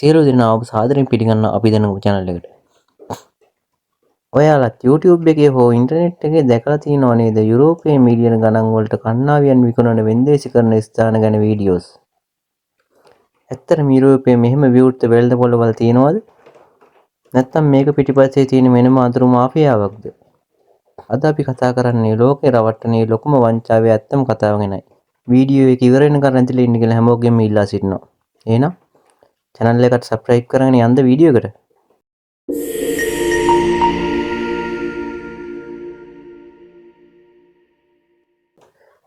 සියලු දෙනා ඔබ සාදරයෙන් පිළිගන්න අපි දෙන channel එකට. ඔයාලත් YouTube එකේ හෝ ඉන්ටර්නෙට් එකේ දැකලා තියෙනව නේද යුරෝපයේ මිලියන ගණන් වලට කන්නාවියන් විකුණන වෙන්දේසීකරන ස්ථාන ගැන වීඩියෝස්. ඇත්තටම යුරෝපයේ මෙහෙම විවෘත වෙළඳ පොළවල් තියෙනවද? නැත්නම් මේක පිටිපස්සේ තියෙන වෙනම අඳුරු මාෆියාවක්ද? අද අපි කතා කරන්නේ ලෝකේ රවට්ටන ලොකුම වංචාවේ ඇත්තම කතාව ගැනයි. වීඩියෝ එක ඉවර වෙනකන් ඇතුලේ ඉන්න කියලා හැමෝගෙම ඉල්ලා සිටිනවා. එහෙනම් channel එකට subscribe කරගෙන යන්න වීඩියෝ එකට.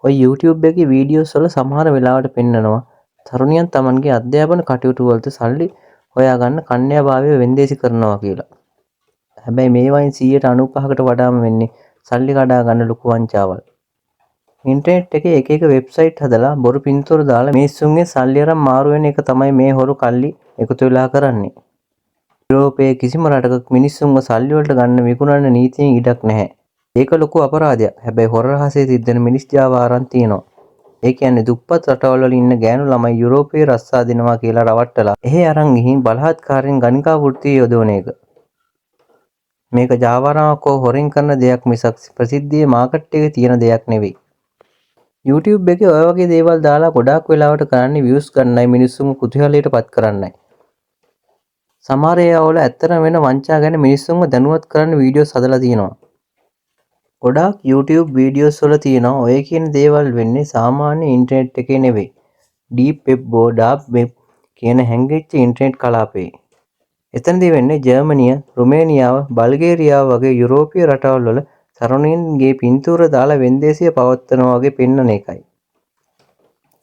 ඔය YouTube එකේ වීඩියෝස් වල සමහර වෙලාවට පෙන්නනවා තරුණියන් Tamanගේ අධ්‍යාපන කටයුතු වලට සල්ලි හොයාගන්න කන්‍යාභාවය වෙන්දේසි කරනවා කියලා. හැබැයි මේ වයින් 95%කට වඩාම වෙන්නේ සල්ලි කඩා ගන්න ලොකු වංචාවල්. ඉන්ටර්නෙට් එකේ එක එක වෙබ්සයිට් හදලා බොරු පින්තූර දාලා මිනිස්සුන්ගේ සල්ලි අරන් මාරු වෙන එක තමයි මේ හොරු කල්ලි එකතු වෙලා කරන්නේ. යුරෝපයේ කිසිම රටක මිනිස්සුන්ව සල්ලි වලට ගන්න විකුණන නීතියෙන් ඉඩක් නැහැ. ඒක ලොකු අපරාධයක්. හැබැයි හොර රහසේ සිද්ධන මිනිස් ජාව ආරන් තියෙනවා. ඒ කියන්නේ දුප්පත් රටවල් වල ඉන්න ගෑනු ළමයි යුරෝපයේ රස්සා දෙනවා කියලා රවට්ටලා එහෙ අරන් ගිහින් බලහත්කාරයෙන් ගණිකා වෘත්තිය යොදවන එක. මේක ජාවාරාමක් හෝ හොරෙන් කරන දෙයක් මිසක් ප්‍රසිද්ධියේ මාකට් එකේ තියෙන දෙයක් නෙවෙයි. YouTube එකේ ඔය වගේ දේවල් දාලා ගොඩාක් වෙලාවට කරන්නේ views ගන්නයි මිනිස්සුන්ව කුතුහලයට පත් කරන්නයි. සමහර ඒවා වල ඇත්තටම වෙන වංචා ගැන මිනිස්සුන්ව දැනුවත් කරන්න වීඩියෝස් හදලා තියෙනවා. ගොඩාක් YouTube වීඩියෝස් වල තියෙනවා ඔය කියන දේවල් වෙන්නේ සාමාන්‍ය ඉන්ටර්නෙට් එකේ නෙවෙයි. ඩීප් වෙබ් හෝ ඩාර්ක් වෙබ් කියන හැංගිච්ච ඉන්ටර්නෙට් කලාපේ. එතනදී වෙන්නේ ජර්මනිය, රුමේනියාව, බල්ගේරියාව වගේ යුරෝපීය රටවල් වල තරුණයින්ගේ පින්තූර දාලා වෙන්දේසිය පවත්වනවා වගේ පෙන්වන එකයි.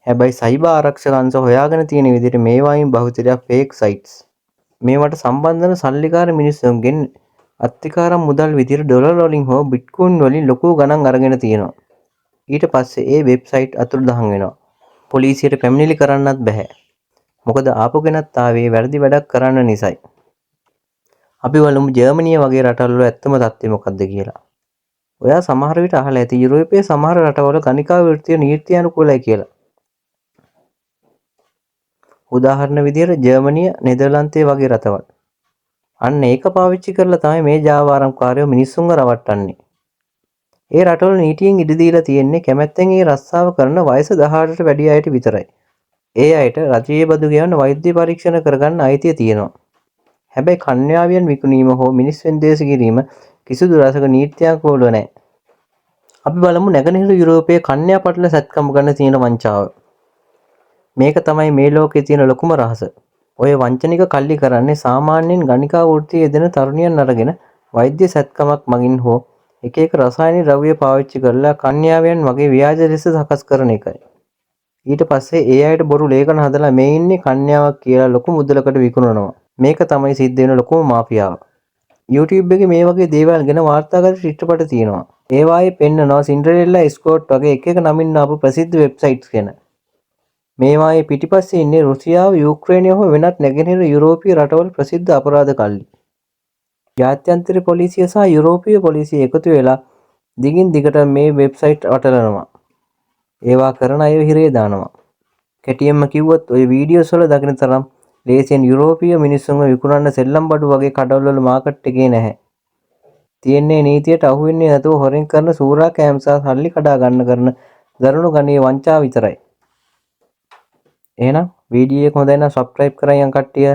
හැබැයි සයිබර් ආරක්ෂක අංශ හොයාගෙන තියෙන විදිහට මේවායින් බහුතරයක් ෆේක් සයිට්ස්. මේවට සම්බන්ධ වෙන සල්ලිකාර මිනිස්සුන්ගෙන් අත්තිකාරම් මුදල් විදිහට ඩොලර් වලින් හෝ බිට්කොයින් වලින් ලොකු ගණන් අරගෙන තියෙනවා. ඊට පස්සේ ඒ වෙබ්සයිට් අතුරුදහන් වෙනවා. පොලිසියට පැමිණිලි කරන්නත් බෑ. මොකද ආපු කෙනත් ආවේ වැරදි වැඩක් කරන්න නිසායි. අපි බලමු ජර්මනිය වගේ රටවල් වල ඇත්තම තත්ත්වය මොකක්ද කියලා. ඔයා සමහර විට අහලා ඇති යුරෝපයේ සමහර රටවල ගණිකා වෘත්තිය නීත්‍යානුකූලයි කියලා. උදාහරණ විදිහට ජර්මනිය, නෙදර්ලන්තේ වගේ රටවල්. අන්න ඒක පාවිච්චි කරලා තමයි මේ ජාවාරම්කාරයෝ මිනිස්සුන්ව රවට්ටන්නේ. ඒ රටවල නීතියෙන් ඉඩ දීලා තියෙන්නේ කැමැත්තෙන් ඒ රස්සාව කරන වයස 18ට වැඩි අයට විතරයි. ඒ අයට රජයේ බදු ගෙවන්න වෛද්‍ය පරීක්ෂණ කරගන්න අයිතිය තියෙනවා. හැබැයි කන්‍යාවියන් විකුණීම හෝ මිනිස් වෙන්දේසි කිරීම කිසිදු රසක නීත්‍යානුකූලව නැහැ. අපි බලමු නැගෙනහිර යුරෝපයේ කන්‍යා පටල සැත්කම් ගන්න තියෙන වංචාව. මේක තමයි මේ ලෝකේ තියෙන ලොකුම රහස. ඔය වංචනික කල්ලි කරන්නේ සාමාන්‍යයෙන් ගණිකා වෘත්තියේ යෙදෙන තරුණියන් අරගෙන වෛද්‍ය සැත්කමක් මගින් හෝ එක එක රසායනික ද්‍රව්‍ය පාවිච්චි කරලා කන්‍යාවයන් වගේ ව්‍යාජ ලෙස සකස් කරන එකයි. ඊට පස්සේ ඒ අයට බොරු ලේඛන හදලා මේ ඉන්නේ කන්‍යාවක් කියලා ලොකු මුදලකට විකුණනවා. මේක තමයි සිද්ධ වෙන ලොකුම මාෆියාව. YouTube එකේ මේ වගේ දේවල් ගැන වාර්තාගත චිත්‍රපට තියෙනවා. ඒවායේ පෙන්නනවා සින්ඩරෙල්ලා ස්කෝට් වගේ එක එක නමින් ආපු ප්‍රසිද්ධ වෙබ්සයිට්ස් ගැන. මේවායේ පිටිපස්සේ ඉන්නේ රුසියාව, යුක්‍රේනය හෝ වෙනත් නැගෙනහිර යුරෝපීය රටවල් ප්‍රසිද්ධ අපරාධ කල්ලි. ජාත්‍යන්තර පොලිසිය සහ යුරෝපීය පොලිසිය එකතු වෙලා දිගින් දිගට මේ වෙබ්සයිට් වටලනවා. ඒවා කරන අයව හිරේ දානවා. කෙටියෙන්ම කිව්වොත් ඔය වීඩියෝස් වල දකින තරම් ලේසියෙන් යුරෝපීය මිනිස්සුන්ව විකුණන්න සෙල්ලම් බඩු වගේ කඩවල වල මාකට් එකේ නැහැ. තියෙන්නේ නීතියට අහු වෙන්නේ නැතුව හොරෙන් කරන සූරා කෑම සහ සල්ලි කඩා ගන්න කරන දරුණු ගණයේ වංචාව විතරයි. එහෙනම් වීඩියෝ එක හොඳයි නම් subscribe කරන් යන් කට්ටිය.